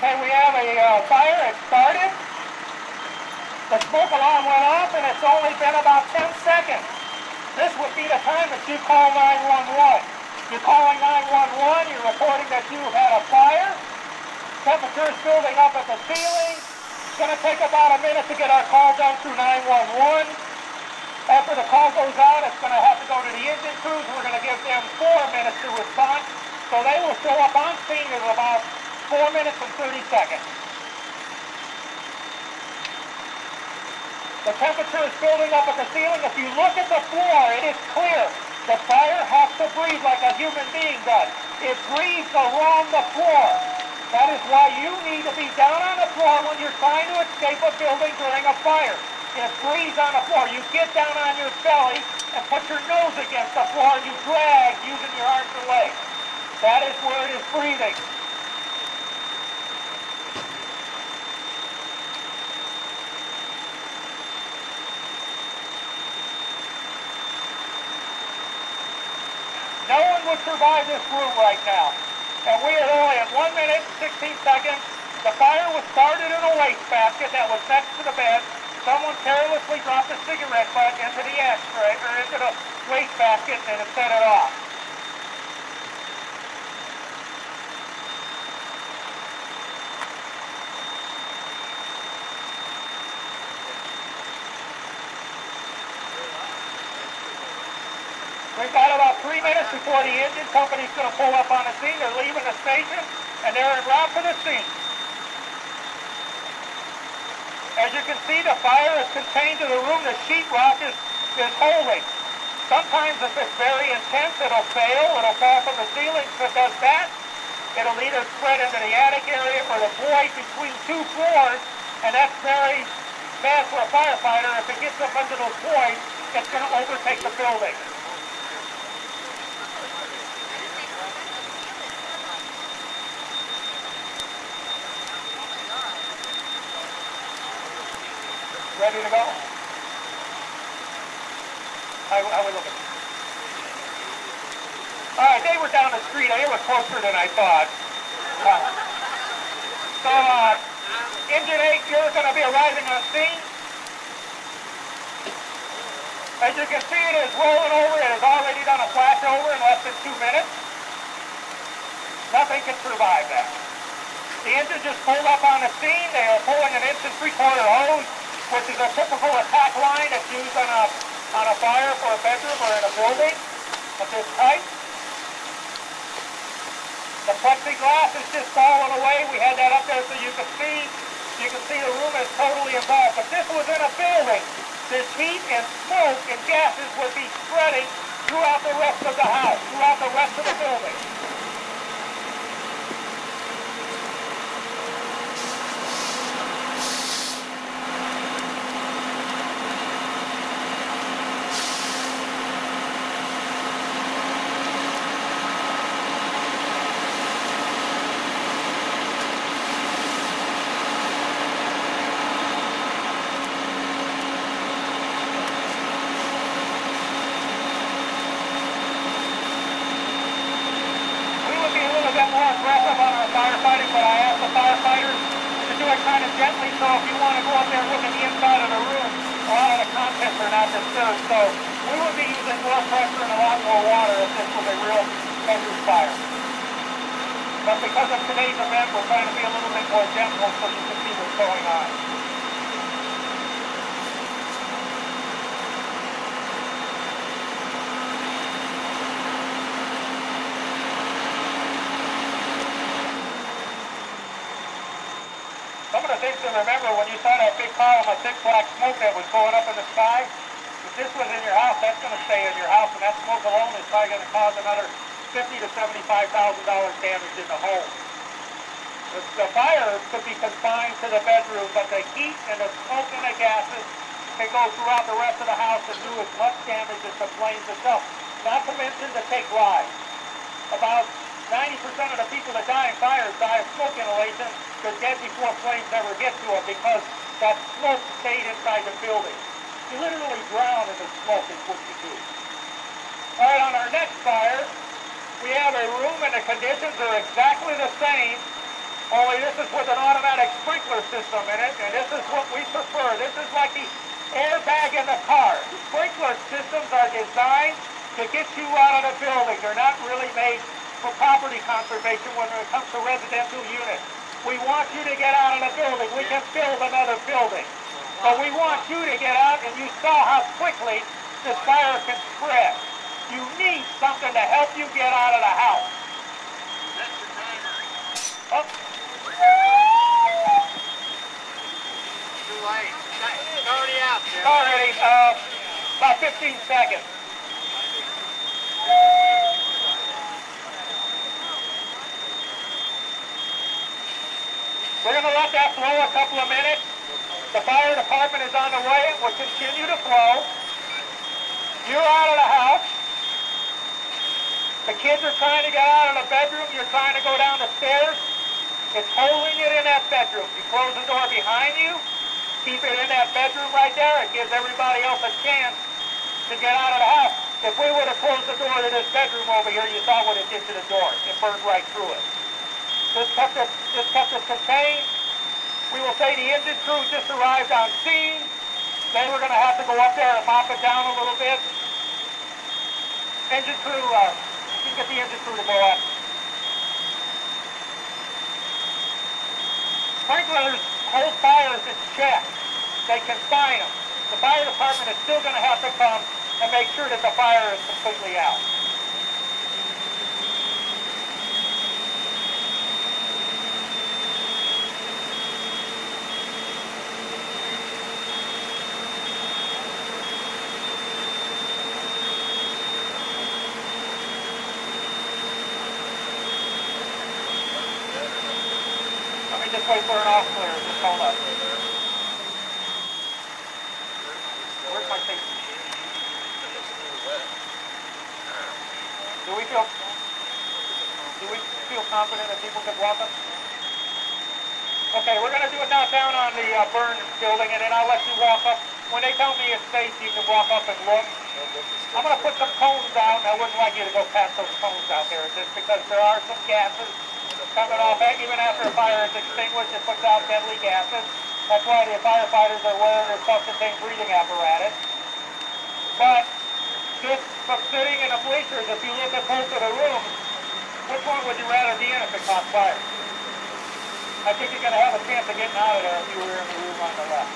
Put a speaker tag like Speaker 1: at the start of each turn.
Speaker 1: Okay, we have a fire. It started. The smoke alarm went off, and it's only been about 10 seconds. This would be the time that you call 911. You're calling 911. You're reporting that you had a fire. Temperature is building up at the ceiling. It's going to take about a minute to get our call done through 911. After the call goes out, it's going to have to go to the engine crews. We're going to give them 4 minutes to respond. So they will show up on scene in about 4 minutes and 30 seconds. The temperature is building up at the ceiling. If you look at the floor, it is clear. The fire has to breathe like a human being does. It breathes around the floor. That is why you need to be down on the floor when you're trying to escape a building during a fire. It breathes on the floor. You get down on your belly and put your nose against the floor. You drag using your arms and legs. That is where it is breathing. No one would survive this room right now. And we are only at 1 minute and 16 seconds. The fire was started in a wastebasket that was next to the bed. Someone carelessly dropped a cigarette butt into the ashtray, or into the wastebasket, and it set it off. We've got about 3 minutes before the engine company's going to pull up on the scene. They're leaving the station, and they're en route for the scene. As you can see, the fire is contained to the room. The sheetrock is holding. Sometimes if it's very intense, it'll fail. It'll fall from the ceiling. If it does that, it'll either spread into the attic area or the void between 2 floors, and that's very bad for a firefighter. If it gets up under those voids, it's going to overtake the building. Ready to go? How we looking? All right, they were down the street. They were closer than I thought. Engine 8, you're going to be arriving on scene. As you can see, it is rolling over. It has already done a flash over in less than 2 minutes. Nothing can survive that. The engine just pulled up on the scene. They are pulling an 1 3/4 hose, which is a typical attack line that's used on a fire for a bedroom or in a building of this type. The plexiglass is just falling away. We had that up there so you can see the room is totally involved. But this was in a building. This heat and smoke and gases would be spreading throughout the rest of the house, throughout the rest of the building. Aggressive on our firefighting, but I asked the firefighters to do it kind of gently, so if you want to go up there and look at the inside of the room, a lot of the contents are not disturbed, so we would be using more pressure and a lot more water if this was a real dangerous fire. But because of today's event, we're trying to be a little bit more gentle so you can see what's going on. Some of the things to remember when you saw that big column of thick black smoke that was going up in the sky, if this was in your house, that's going to stay in your house, and that smoke alone is probably going to cause another $50,000 to $75,000 damage in the home. The fire could be confined to the bedroom, but the heat and the smoke and the gases can go throughout the rest of the house and do as much damage as the flames itself. Not to mention to take lives. About 90% of the people that die in fires die of smoke inhalation. They're dead before flames ever get to them because that smoke stayed inside the building. You literally drown in the smoke is what you do. All right, on our next fire, we have a room and the conditions are exactly the same Only this is with an automatic sprinkler system in it, and this is what we prefer. This is like the airbag in the car. Sprinkler systems are designed to get you out of the building. They're not really made for property conservation when it comes to residential units. We want you to get out of the building. We can build another building. But we want you to get out, and you saw how quickly this fire can spread. You need something to help you get out of the house.
Speaker 2: That's your timer.
Speaker 1: Oh.
Speaker 2: Too late. It's already out there.
Speaker 1: Already, about 15 seconds. We're going to let that flow a couple of minutes. The fire department is on the way. It will continue to flow. You're out of the house. The kids are trying to get out of the bedroom. You're trying to go down the stairs. It's holding it in that bedroom. You close the door behind you. Keep it in that bedroom right there. It gives everybody else a chance to get out of the house. If we would have closed the door to this bedroom over here, you saw what it did to the door. It burned right through it. This kept us contained. We will say the engine crew just arrived on scene. They were going to have to go up there and mop it down a little bit. Engine crew, you can get the engine crew to go up. Sprinklers hold fires in check. They confine them. The fire department is still going to have to come and make sure that the fire is completely out. Let me just wait for an off clear. Just hold up. Where's my tape? Do we feel confident that people can walk up? Okay, we're going to do it now down on the burn building, and then I'll let you walk up. When they tell me it's safe, you can walk up and look. I'm going to put some cones out, and I wouldn't like you to go past those cones out there, just because there are some gases coming off. Even after a fire is extinguished, it puts out deadly gases. That's why the firefighters are wearing their self-contained breathing apparatus. But just from sitting in the bleachers, if you look at both of the rooms, which one would you rather be in if it caught fire? I think you're going to have a chance of getting out of there if you were in the room on the left.